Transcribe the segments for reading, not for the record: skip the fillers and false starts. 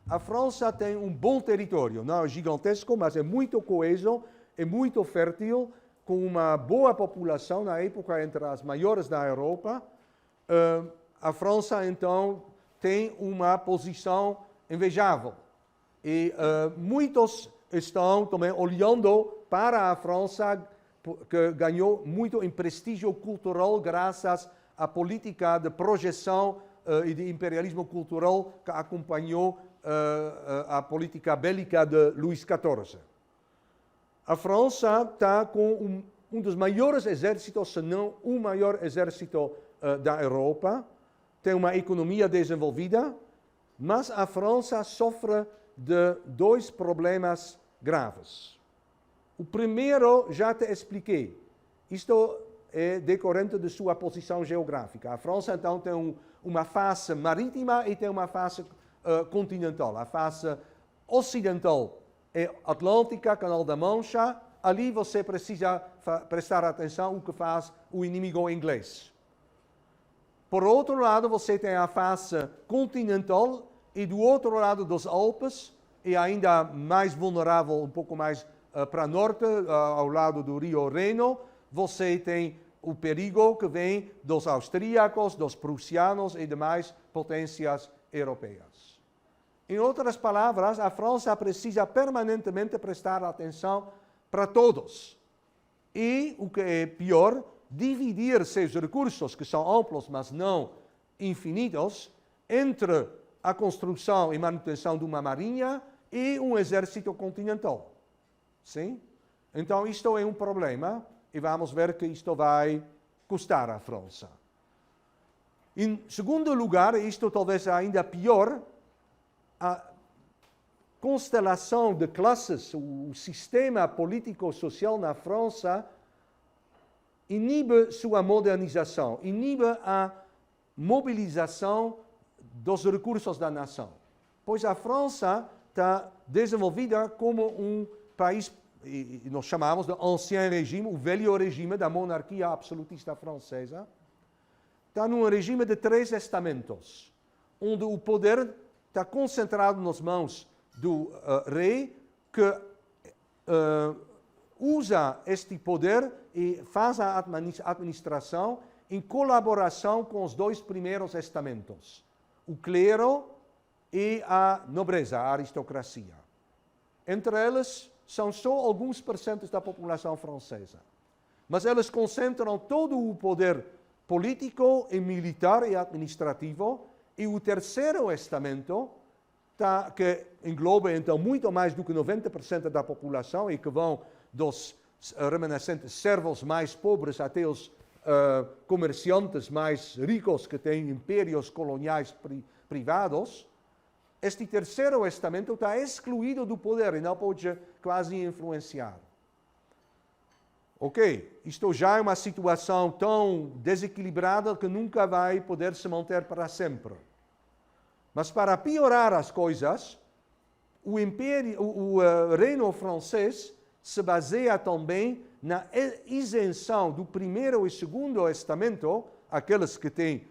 a França tem um bom território, não é gigantesco, mas é muito coeso, é muito fértil, com uma boa população na época entre as maiores da Europa. A França, então, tem uma posição invejável. E muitos estão também olhando para a França, que ganhou muito em prestígio cultural graças à política de projeção e de imperialismo cultural que acompanhou a política bélica de Luís XIV. A França está com um dos maiores exércitos, se não o maior exército da Europa, tem uma economia desenvolvida, mas a França sofre de dois problemas graves. O primeiro já te expliquei. Isto é decorrente de sua posição geográfica. A França, então, tem uma face marítima e tem uma face continental. A face ocidental é Atlântica, Canal da Mancha. Ali você precisa prestar atenção ao que faz o inimigo inglês. Por outro lado, você tem a face continental e do outro lado dos Alpes, e ainda mais vulnerável, um pouco mais para norte, ao lado do rio Reno, você tem o perigo que vem dos austríacos, dos prussianos e demais potências europeias. Em outras palavras, a França precisa permanentemente prestar atenção para todos. E, o que é pior, dividir seus recursos, que são amplos, mas não infinitos, entre a construção e manutenção de uma marinha e um exército continental. Sim? Então, isto é um problema e vamos ver que isto vai custar à França. Em segundo lugar, isto talvez ainda pior, a constelação de classes, o sistema político-social na França inibe sua modernização, inibe a mobilização dos recursos da nação. Pois a França está desenvolvida como um país, e nós chamamos de ancien regime, o velho regime da monarquia absolutista francesa. Está num regime de 3 estamentos, onde o poder está concentrado nas mãos do rei, que usa este poder e faz a administração em colaboração com os 2 primeiros estamentos, o clero e a nobreza, a aristocracia. Entre eles, são só alguns % da população francesa. Mas eles concentram todo o poder político e militar e administrativo, e o terceiro estamento, que engloba então muito mais do que 90% da população e que vão dos remanescentes servos mais pobres até os comerciantes mais ricos que têm impérios coloniais privados. Este terceiro estamento está excluído do poder e não pode quase influenciar. Ok, isto já é uma situação tão desequilibrada que nunca vai poder se manter para sempre. Mas para piorar as coisas, o reino francês se baseia também na isenção do primeiro e segundo estamento, aqueles que têm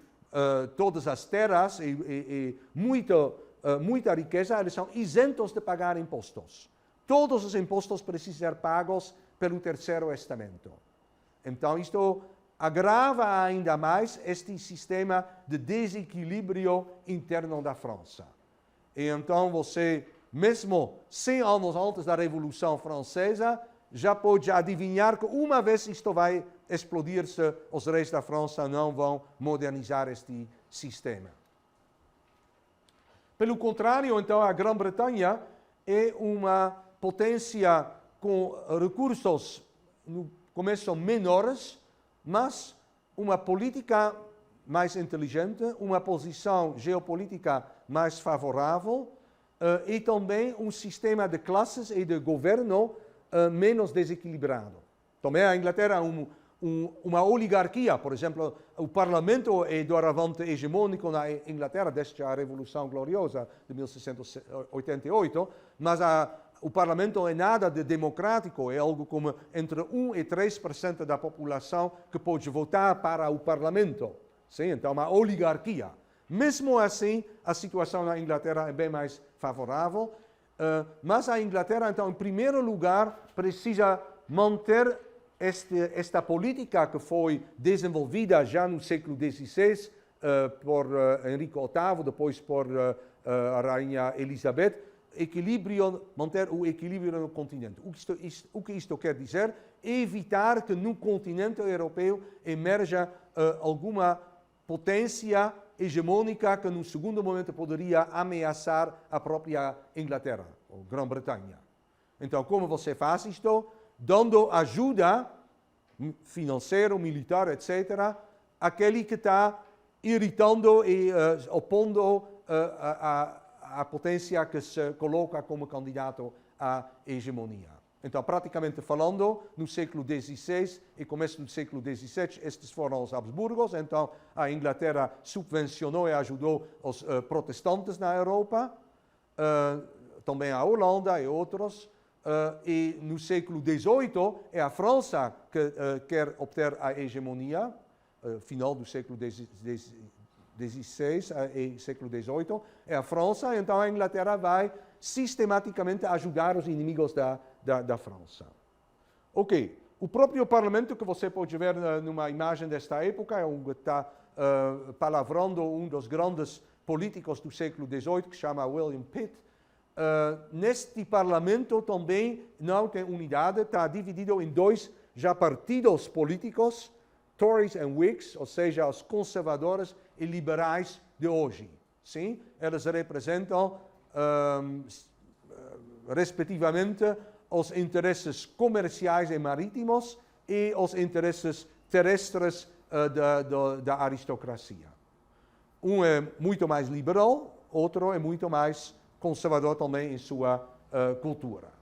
todas as terras e muita riqueza, eles são isentos de pagar impostos. Todos os impostos precisam ser pagos pelo terceiro estamento. Então, isto agrava ainda mais este sistema de desequilíbrio interno da França. E então você, mesmo 100 anos antes da Revolução Francesa, já pode adivinhar que uma vez isto vai explodir se os reis da França não vão modernizar este sistema. Pelo contrário, então, a Grã-Bretanha é uma potência com recursos, no começo, menores, mas uma política mais inteligente, uma posição geopolítica mais favorável e também um sistema de classes e de governo menos desequilibrado. Também a Inglaterra é uma oligarquia, por exemplo, o parlamento é doravante hegemônico na Inglaterra desde a Revolução Gloriosa de 1688, mas o parlamento não é nada de democrático, é algo como entre 1 e 3% da população que pode votar para o parlamento. Sim, então, uma oligarquia. Mesmo assim, a situação na Inglaterra é bem mais favorável, mas a Inglaterra, então, em primeiro lugar, precisa manter esta política que foi desenvolvida já no século XVI por Henrique VIII, depois por a Rainha Elizabeth, manter o equilíbrio no continente. O que isto quer dizer? Evitar que no continente europeu emerja alguma potência hegemônica que, no segundo momento, poderia ameaçar a própria Inglaterra, ou Grã-Bretanha. Então, como você faz isto? Dando ajuda financeira, militar, etc., àquele que está irritando e opondo a potência que se coloca como candidato à hegemonia. Então, praticamente falando, no século XVI e começo do século XVII, estes foram os Habsburgos. Então, a Inglaterra subvencionou e ajudou os protestantes na Europa, também a Holanda e outros. E no século XVIII é a França que quer obter a hegemonia, final do século XVI e século XVIII, é a França. Então, a Inglaterra vai sistematicamente ajudar os inimigos da França. Ok, o próprio parlamento, que você pode ver numa imagem desta época, é onde está palavrando um dos grandes políticos do século XVIII, que se chama William Pitt. Neste parlamento também não tem unidade, está dividido em dois já partidos políticos, Tories e Whigs, ou seja, os conservadores e liberais de hoje. Sim? Eles representam, respectivamente, os interesses comerciais e marítimos e os interesses terrestres da aristocracia. Um é muito mais liberal, outro é muito mais conservador também em sua cultura.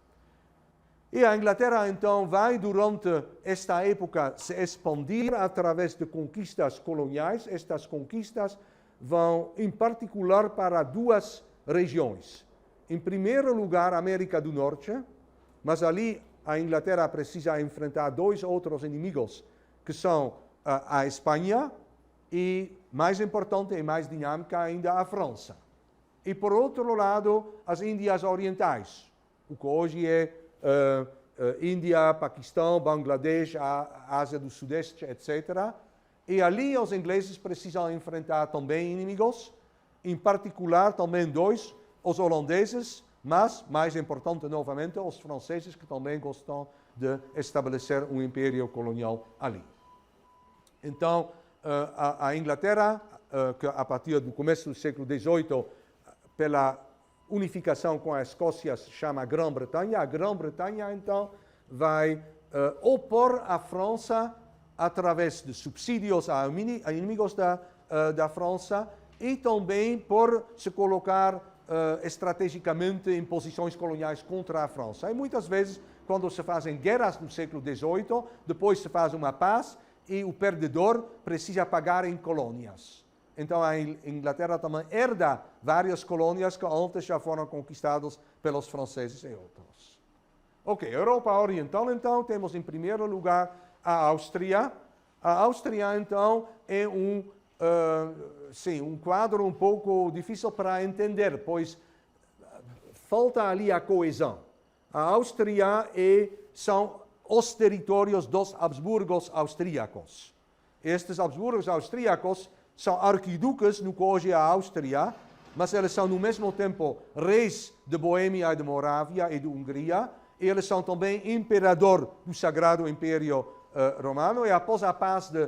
E a Inglaterra, então, vai, durante esta época, se expandir através de conquistas coloniais. Estas conquistas vão, em particular, para duas regiões. Em primeiro lugar, a América do Norte, mas ali a Inglaterra precisa enfrentar dois outros inimigos, que são a Espanha e, mais importante e mais dinâmica ainda, a França. E, por outro lado, as Índias Orientais, o que hoje é Índia, Paquistão, Bangladesh, a Ásia do Sudeste, etc. E ali os ingleses precisam enfrentar também inimigos, em particular também dois, os holandeses, mas, mais importante novamente, os franceses, que também gostam de estabelecer um império colonial ali. Então, a Inglaterra, que a partir do começo do século XVIII, pela unificação com a Escócia, se chama Grã-Bretanha. A Grã-Bretanha, então, vai opor a França através de subsídios a inimigos da França e também por se colocar estrategicamente em posições coloniais contra a França. E muitas vezes, quando se fazem guerras no século XVIII, depois se faz uma paz e o perdedor precisa pagar em colônias. Então, a Inglaterra também herda várias colônias que antes já foram conquistadas pelos franceses e outros. Ok, Europa Oriental, então, temos em primeiro lugar a Áustria. A Áustria, então, é um quadro um pouco difícil para entender, pois falta ali a coesão. A Áustria são os territórios dos Habsburgos austríacos. Estes Habsburgos austríacos são arquiduques no que hoje é a Áustria, mas eles são no mesmo tempo reis de Boêmia e de Morávia e de Hungria, e eles são também imperador do Sagrado Império Romano, e após a paz de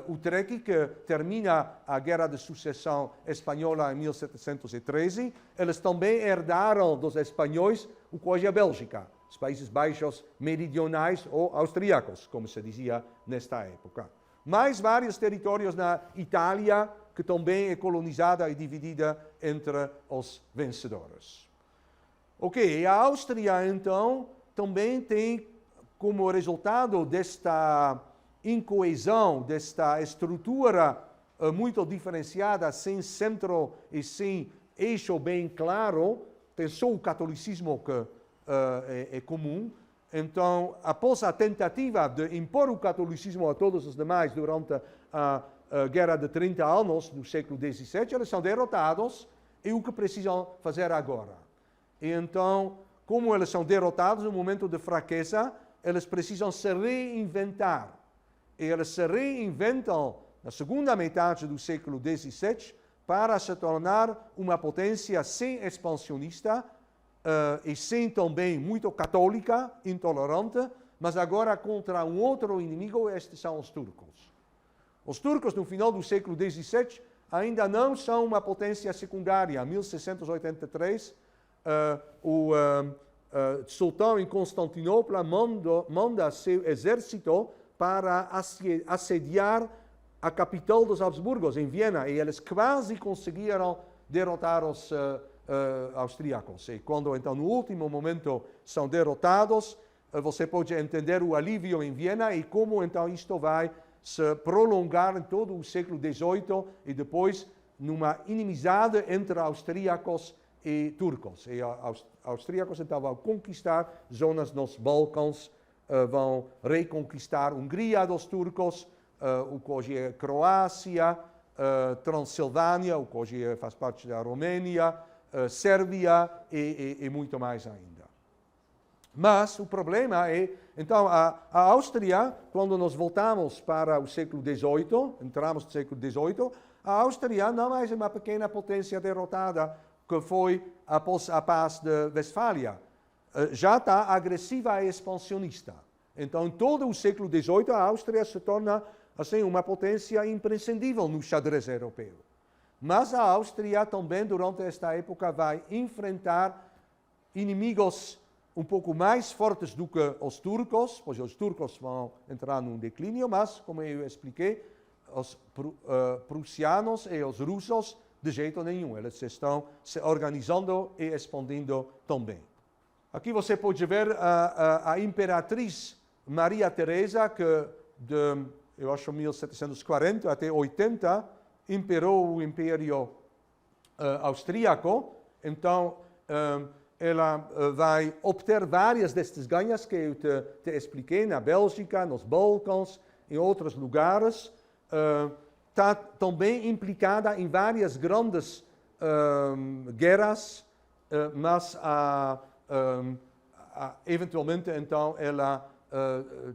Utrecht, que termina a Guerra de Sucessão Espanhola em 1713, eles também herdaram dos espanhóis o que hoje é a Bélgica, os Países Baixos meridionais ou austríacos, como se dizia nesta época. Mais vários territórios na Itália, que também é colonizada e dividida entre os vencedores. Ok, a Áustria, então, também tem como resultado desta incoesão, desta estrutura muito diferenciada, sem centro e sem eixo bem claro, tem só o catolicismo que é comum. Então, após a tentativa de impor o catolicismo a todos os demais durante a Guerra de 30 anos, no século XVII, eles são derrotados, e o que precisam fazer agora? E então, como eles são derrotados no momento de fraqueza, eles precisam se reinventar. E eles se reinventam na segunda metade do século XVII para se tornar uma potência sem expansionista e sem também muito católica, intolerante, mas agora contra um outro inimigo, estes são os turcos. Os turcos, no final do século XVII, ainda não são uma potência secundária. Em 1683, o sultão em Constantinopla manda seu exército para assediar a capital dos Habsburgos, em Viena, e eles quase conseguiram derrotar os austríacos. E quando, então, no último momento são derrotados, você pode entender o alívio em Viena e como, então, isto vai se prolongar em todo o século XVIII e depois numa inimizade entre austríacos e turcos. E austríacos, então, vão conquistar zonas nos Balcãs, vão reconquistar a Hungria dos turcos, o que hoje é Croácia, Transilvânia, o que hoje faz parte da Romênia, Sérvia e muito mais ainda. Mas o problema é, então, a Áustria, quando nós voltamos para o século XVIII, entramos no século XVIII, a Áustria não é uma pequena potência derrotada que foi após a paz de Westfália. Já está agressiva e expansionista. Então, em todo o século XVIII, a Áustria se torna assim, uma potência imprescindível no xadrez europeu. Mas a Áustria também, durante esta época, vai enfrentar inimigos um pouco mais fortes do que os turcos, pois os turcos vão entrar num declínio, mas, como eu expliquei, os prussianos e os russos, de jeito nenhum, eles estão se organizando e expandindo também. Aqui você pode ver a imperatriz Maria Teresa, que eu acho 1740 até 80, imperou o Império Austríaco. Então, ela vai obter várias destes ganhos que eu te expliquei, na Bélgica, nos Balcãs, em outros lugares. Está também implicada em várias grandes guerras, mas eventualmente, então, ela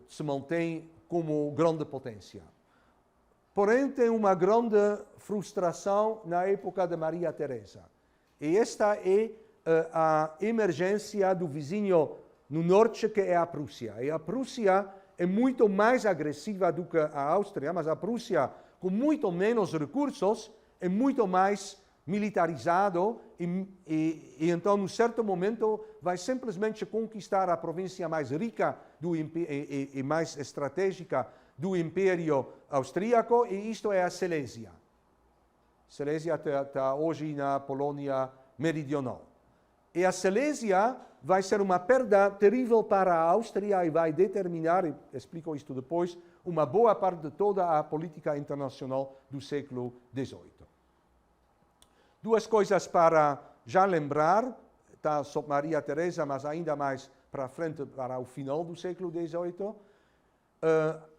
se mantém como grande potência. Porém, tem uma grande frustração na época de Maria Teresa. E esta é a emergência do vizinho no norte, que é a Prússia. E a Prússia é muito mais agressiva do que a Áustria, mas a Prússia, com muito menos recursos, é muito mais militarizado e então, num certo momento, vai simplesmente conquistar a província mais rica e mais estratégica do Império Austríaco, e isto é a Silésia. Silésia está hoje na Polônia Meridional. E a Silésia vai ser uma perda terrível para a Áustria e vai determinar, e explico isto depois, uma boa parte de toda a política internacional do século XVIII. Duas coisas para já lembrar, está sobre Maria Teresa, mas ainda mais para frente, para o final do século XVIII.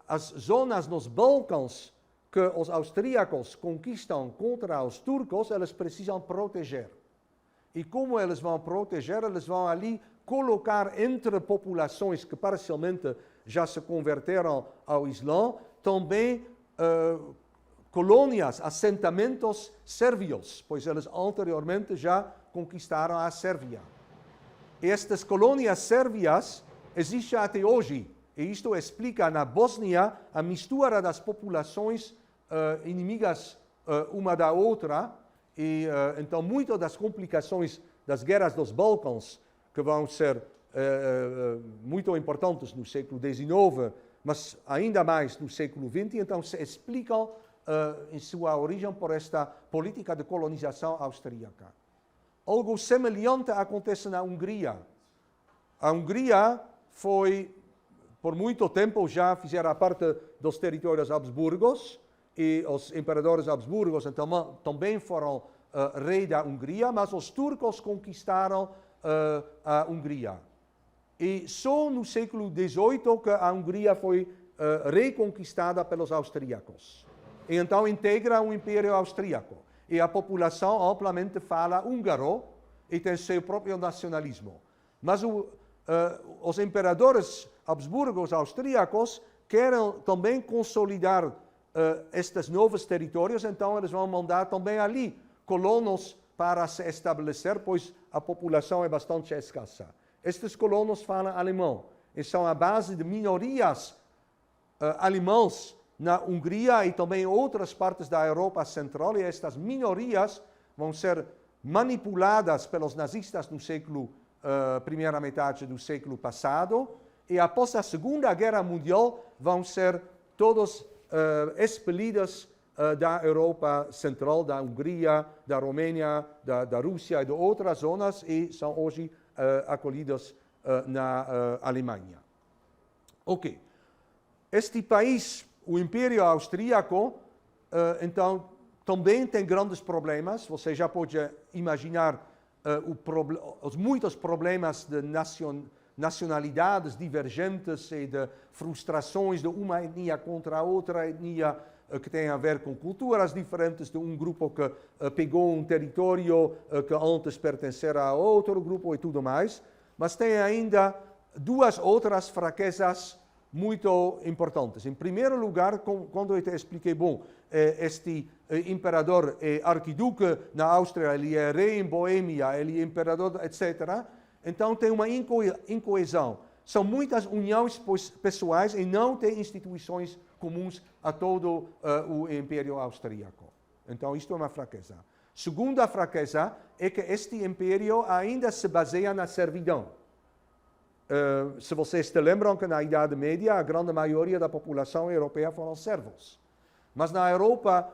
As zonas nos Balcãs que os austríacos conquistam contra os turcos, eles precisam proteger. E como eles vão proteger, eles vão ali colocar entre populações que parcialmente já se converteram ao Islã, também colônias, assentamentos sérvios, pois eles anteriormente já conquistaram a Sérvia. Estas colônias sérvias existem até hoje, e isto explica na Bósnia a mistura das populações inimigas uma da outra, e então muitas das complicações das guerras dos Balcãs, que vão ser muito importantes no século XIX, mas ainda mais no século XX, então se explicam em sua origem por esta política de colonização austríaca. Algo semelhante acontece na Hungria. A Hungria foi, por muito tempo, já fizera parte dos territórios Habsburgos, e os imperadores Habsburgos então, também foram rei da Hungria, mas os turcos conquistaram a Hungria. E só no século XVIII que a Hungria foi reconquistada pelos austríacos. E então integra o Império Austríaco. E a população amplamente fala húngaro e tem seu próprio nacionalismo. Mas os imperadores habsburgos austríacos querem também consolidar estes novos territórios, então eles vão mandar também ali colonos para se estabelecer, pois a população é bastante escassa. Estes colonos falam alemão e são a base de minorias alemãs na Hungria e também em outras partes da Europa Central, e estas minorias vão ser manipuladas pelos nazistas no século, primeira metade do século passado, e após a Segunda Guerra Mundial vão ser todos expelidos da Europa Central, da Hungria, da Romênia, da Rússia e de outras zonas, e são hoje acolhidos na Alemanha. Ok. Este país, o Império Austríaco, então, também tem grandes problemas. Você já pode imaginar os muitos problemas de nacionalidades divergentes e de frustrações de uma etnia contra a outra etnia, que tem a ver com culturas diferentes, de um grupo que pegou um território que antes pertencia a outro grupo e tudo mais. Mas tem ainda duas outras fraquezas muito importantes. Em primeiro lugar, quando eu te expliquei, bom, este imperador é arquiduque na Áustria, ele é rei em Boêmia, ele é imperador, etc. Então tem uma incoesão. São muitas uniões pessoais e não tem instituições comuns a todo o Império Austríaco. Então isto é uma fraqueza. Segunda fraqueza é que este império ainda se baseia na servidão. Se vocês se lembram que na Idade Média a grande maioria da população europeia foram servos. Mas na Europa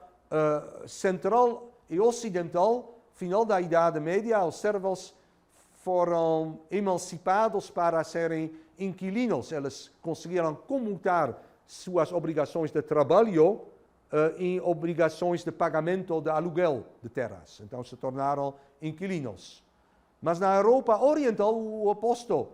central e ocidental, final da Idade Média, os servos foram emancipados para serem inquilinos. Eles conseguiram comutar suas obrigações de trabalho em obrigações de pagamento de aluguel de terras. Então se tornaram inquilinos. Mas na Europa Oriental o oposto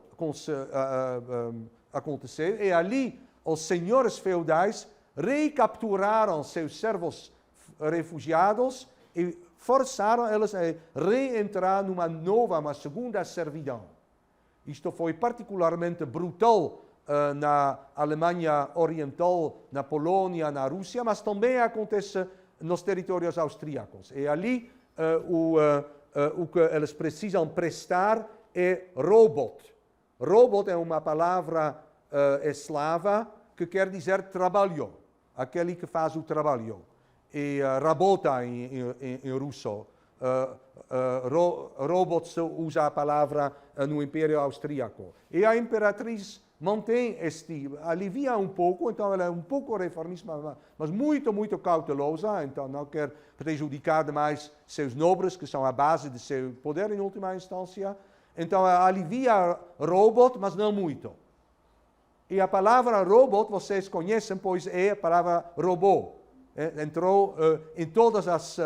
aconteceu, e ali os senhores feudais recapturaram seus servos refugiados e forçaram eles a reentrar numa nova, uma segunda servidão. Isto foi particularmente brutal na Alemanha Oriental, na Polônia, na Rússia, mas também acontece nos territórios austríacos. E ali o que eles precisam prestar é robot. Robot é uma palavra eslava que quer dizer trabalho, aquele que faz o trabalho. E rabota em russo. Robot se usa a palavra no Império Austríaco. E a imperatriz mantém alivia um pouco, então ela é um pouco reformista, mas muito, muito cautelosa, então não quer prejudicar demais seus nobres, que são a base de seu poder em última instância. Então alivia robot, mas não muito. E a palavra robot, vocês conhecem, pois é a palavra robô. Entrou em todas as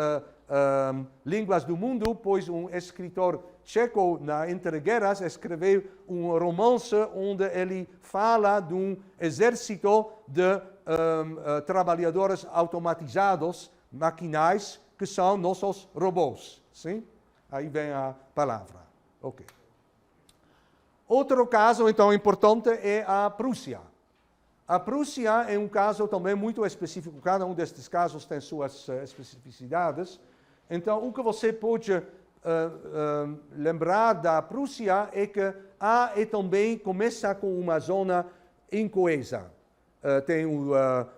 línguas do mundo, pois um escritor tcheco, na entreguerras, escreveu um romance onde ele fala de um exército de trabalhadores automatizados, maquinais, que são nossos robôs. Sim? Aí vem a palavra. Ok. Outro caso, então, importante é a Prússia. A Prússia é um caso também muito específico, cada um destes casos tem suas especificidades. Então, o que você pode lembrar da Prússia é que também começa com uma zona incoesa. Tem o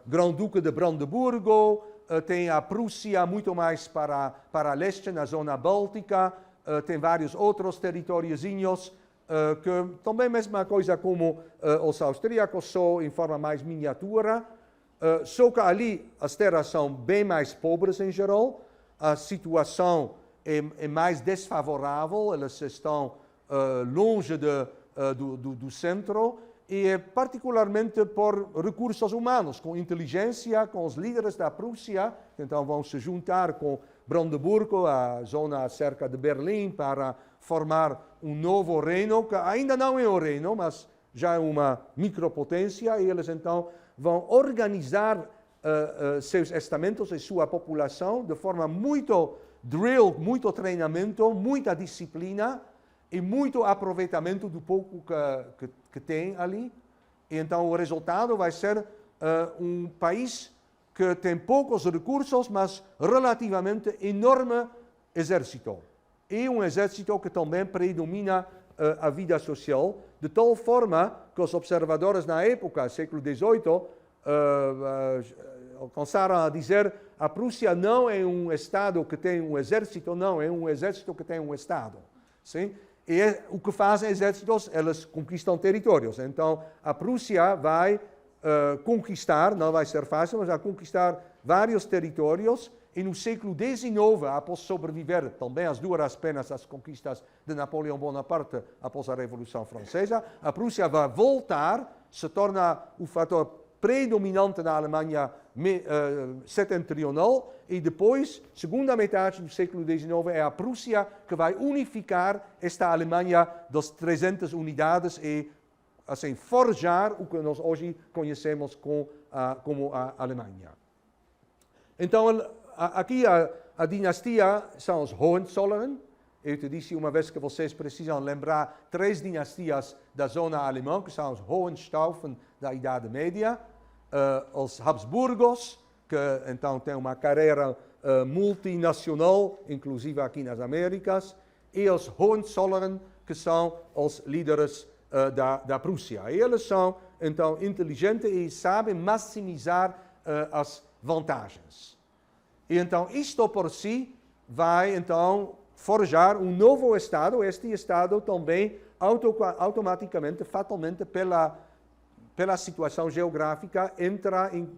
Grão-Duque de Brandeburgo, tem a Prússia muito mais para leste, na zona báltica, tem vários outros territóriozinhos, que também a mesma coisa como os austríacos, só em forma mais miniatura, só que ali as terras são bem mais pobres em geral, a situação é mais desfavorável, elas estão longe do centro, e é particularmente por recursos humanos, com inteligência, com os líderes da Prússia, que então vão se juntar com Brandeburgo, a zona cerca de Berlim, para formar um novo reino, que ainda não é um reino, mas já é uma micropotência, e eles então vão organizar seus estamentos e sua população de forma muito drill, muito treinamento, muita disciplina e muito aproveitamento do pouco que tem ali. E então o resultado vai ser um país que tem poucos recursos, mas relativamente enorme exército. E um exército que também predomina a vida social, de tal forma que os observadores na época, século XVIII, alcançaram a dizer a Prússia não é um Estado que tem um exército, não, é um exército que tem um Estado. Sim? E o que fazem exércitos? Eles conquistam territórios. Então, a Prússia vai conquistar, não vai ser fácil, mas vai conquistar vários territórios. E no século XIX, após sobreviver também às duras penas as conquistas de Napoleão Bonaparte após a Revolução Francesa, a Prússia vai voltar, se torna o fator predominante na Alemanha setentrional e depois, segunda metade do século XIX, é a Prússia que vai unificar esta Alemanha das 300 unidades e assim, forjar o que nós hoje conhecemos como a Alemanha. Então, aqui a dinastia são os Hohenzollern. Eu te disse uma vez que vocês precisam lembrar 3 dinastias da zona alemã, que são os Hohenstaufen da Idade Média, os Habsburgos, que então tem uma carreira multinacional, inclusive aqui nas Américas, e os Hohenzollern, que são os líderes da Prússia. E eles são então inteligentes e sabem maximizar as vantagens. E então isto por si vai então forjar um novo Estado. Este Estado também automaticamente, fatalmente, pela situação geográfica, entra em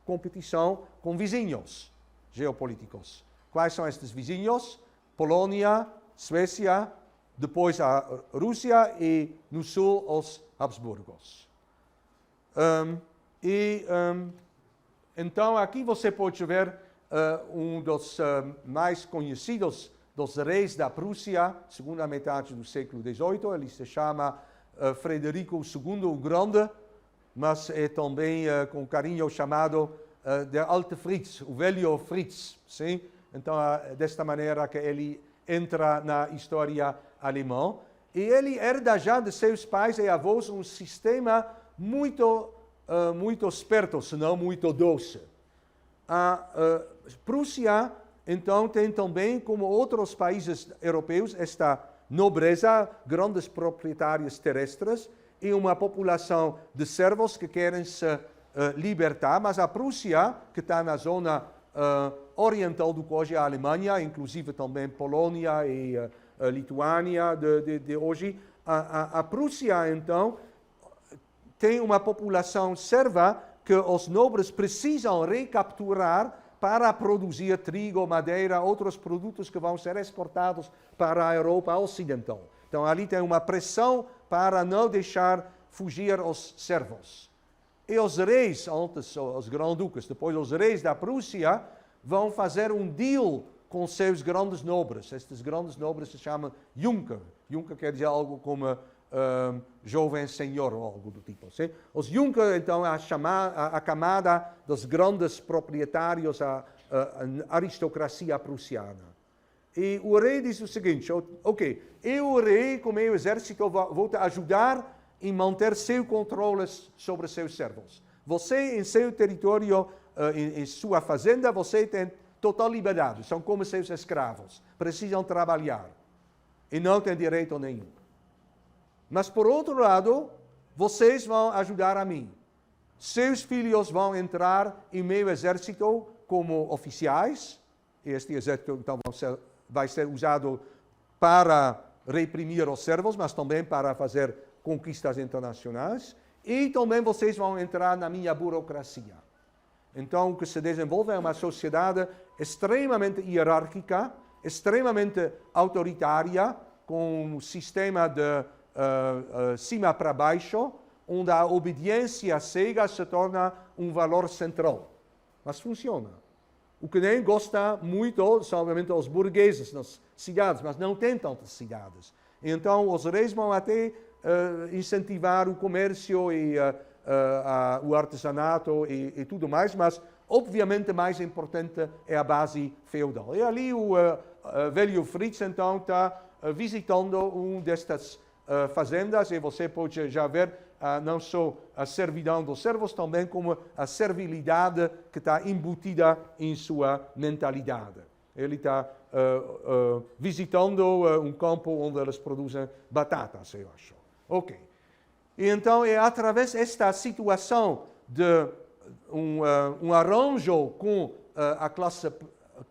competição com vizinhos geopolíticos. Quais são estes vizinhos? Polônia, Suécia, depois a Rússia e no sul os Habsburgos. Então aqui você pode ver um dos mais conhecidos dos reis da Prússia, segunda metade do século XVIII. Ele se chama Frederico II o Grande, mas é também com carinho chamado der Alte Fritz, o velho Fritz. Sim? Então, desta maneira que ele entra na história alemã. E ele herda já de seus pais e avós um sistema muito esperto, se não muito doce. A Prússia, então, tem também, como outros países europeus, esta nobreza, grandes proprietários terrestres e uma população de servos que querem se libertar, mas a Prússia, que está na zona oriental do que hoje é a Alemanha, inclusive também Polônia e Lituânia de hoje, a Prússia, então, tem uma população serva que os nobres precisam recapturar para produzir trigo, madeira, outros produtos que vão ser exportados para a Europa Ocidental. Então, ali tem uma pressão para não deixar fugir os servos. E os reis, antes os grão-duques, depois os reis da Prússia, vão fazer um deal com seus grandes nobres. Estes grandes nobres se chamam Junker. Junker quer dizer algo como jovem senhor ou algo do tipo. Sim? Os Junker, então, a camada dos grandes proprietários, a aristocracia prussiana. E o rei diz o seguinte: ok, eu, rei, com meu exército, vou te ajudar em manter seu controle sobre seus servos. Você, em seu território, em sua fazenda, você tem total liberdade. São como seus escravos. Precisam trabalhar. E não têm direito nenhum. Mas, por outro lado, vocês vão ajudar a mim. Seus filhos vão entrar em meu exército como oficiais. E este exército, então, vai ser usado para reprimir os servos, mas também para fazer conquistas internacionais. E também vocês vão entrar na minha burocracia. Então, o que se desenvolve é uma sociedade extremamente hierárquica, extremamente autoritária, com um sistema de cima para baixo, onde a obediência cega se torna um valor central. Mas funciona. O que nem gosta muito são, obviamente, os burgueses nas cidades, mas não tem tantas cidades. Então, os reis vão até incentivar o comércio e o artesanato e tudo mais, mas obviamente mais importante é a base feudal. E ali o velho Fritz então está visitando uma destas fazendas e você pode já ver não só a servidão dos servos, também como a servilidade que está embutida em sua mentalidade. Ele está visitando um campo onde eles produzem batatas, eu acho. Ok. E então é através desta situação de um arranjo com a classe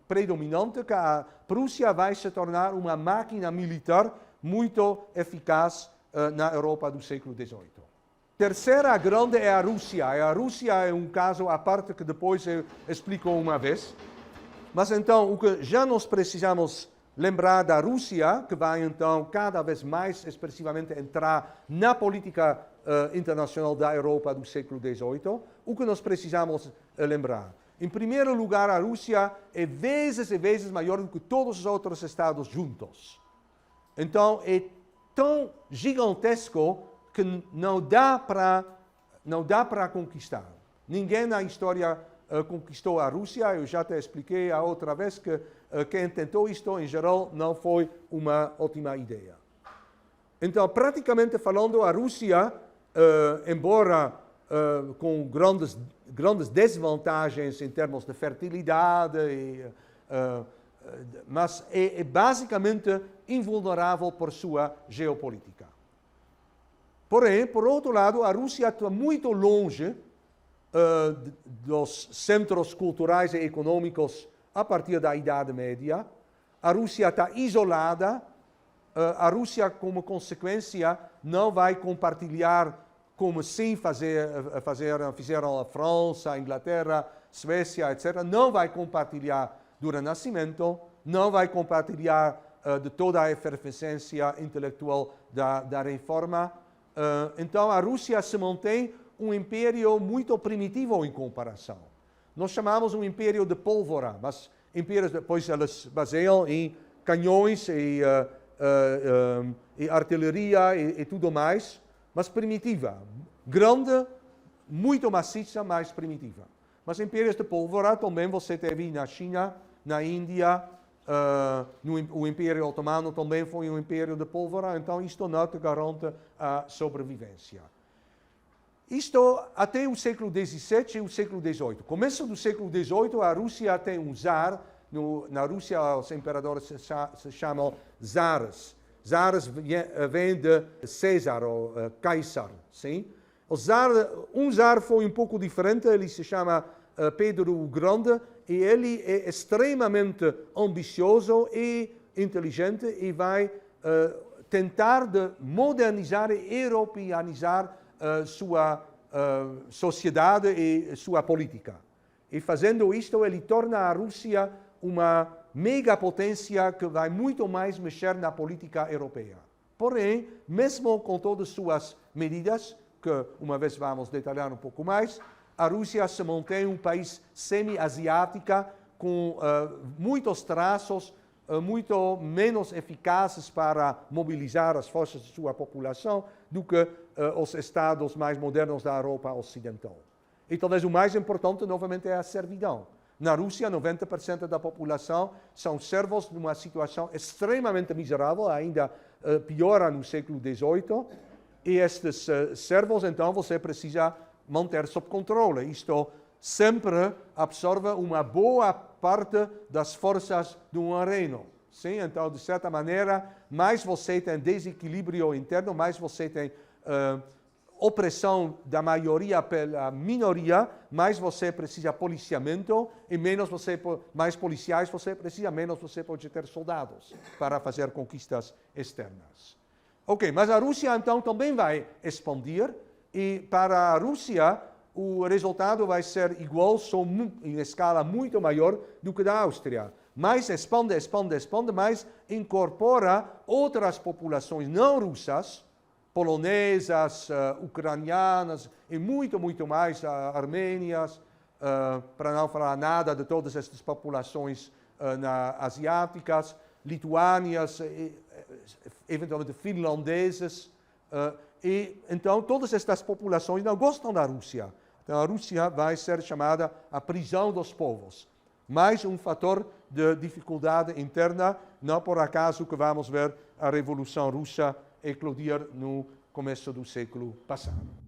predominante que a Prússia vai se tornar uma máquina militar muito eficaz na Europa do século XVIII. Terceira grande é a Rússia. A Rússia é um caso à parte que depois eu explico uma vez. Mas então, o que já nós precisamos lembrar da Rússia, que vai então cada vez mais expressivamente entrar na política internacional da Europa do século XVIII, o que nós precisamos lembrar? Em primeiro lugar, a Rússia é vezes e vezes maior do que todos os outros estados juntos. Então, é tão gigantesco que não dá para conquistar. Ninguém na história conquistou a Rússia. Eu já te expliquei a outra vez que quem tentou isto, em geral, não foi uma ótima ideia. Então, praticamente falando, a Rússia, embora com grandes desvantagens em termos de fertilidade, mas é basicamente invulnerável por sua geopolítica. Porém, por outro lado, a Rússia está muito longe dos centros culturais e econômicos a partir da Idade Média. A Rússia está isolada. A Rússia, como consequência, não vai compartilhar, como sim fizeram a França, a Inglaterra, Suécia, etc., não vai compartilhar do Renascimento, não vai compartilhar de toda a efervescência intelectual da Reforma. Então, a Rússia se mantém um império muito primitivo em comparação. Nós chamamos um império de pólvora, mas impérios depois eles baseiam em canhões e artilharia e tudo mais, mas primitiva. Grande, muito maciça, mas primitiva. Mas impérios de pólvora também você teve na China, na Índia, o Império Otomano também foi um império de pólvora, então isto não te garante a sobrevivência. Isto até o século XVII e o século XVIII. Começo do século XVIII, a Rússia tem um czar. Na Rússia, os imperadores se chamam zares. Zares vem de César, ou Caesar. Sim? Um czar foi um pouco diferente, ele se chama Pedro o Grande, e ele é extremamente ambicioso e inteligente e vai tentar de modernizar e europeanizar sua sociedade e sua política. E fazendo isto, ele torna a Rússia uma megapotência que vai muito mais mexer na política europeia. Porém, mesmo com todas suas medidas, que uma vez vamos detalhar um pouco mais, a Rússia se mantém um país semi-asiático com muitos traços muito menos eficazes para mobilizar as forças de sua população do que os estados mais modernos da Europa Ocidental. E talvez o mais importante, novamente, é a servidão. Na Rússia, 90% da população são servos numa situação extremamente miserável, ainda piora no século XVIII, e estes servos, então, você precisa manter sob controle. Isto sempre absorve uma boa parte das forças de um reino. Sim? Então, de certa maneira, mais você tem desequilíbrio interno, mais você tem opressão da maioria pela minoria, mais você precisa de policiamento, e mais policiais você precisa, menos você pode ter soldados para fazer conquistas externas. Ok, mas a Rússia, então, também vai expandir, e para a Rússia, o resultado vai ser igual, só em escala muito maior do que da Áustria. Mas expande, mas incorpora outras populações não russas, polonesas, ucranianas e muito mais armênias, para não falar nada de todas estas populações asiáticas, lituânias, eventualmente finlandeses. E então todas estas populações não gostam da Rússia. Então a Rússia vai ser chamada a prisão dos povos. Mais um fator de dificuldade interna, não por acaso que vamos ver a Revolução Russa eclodir no começo do século passado.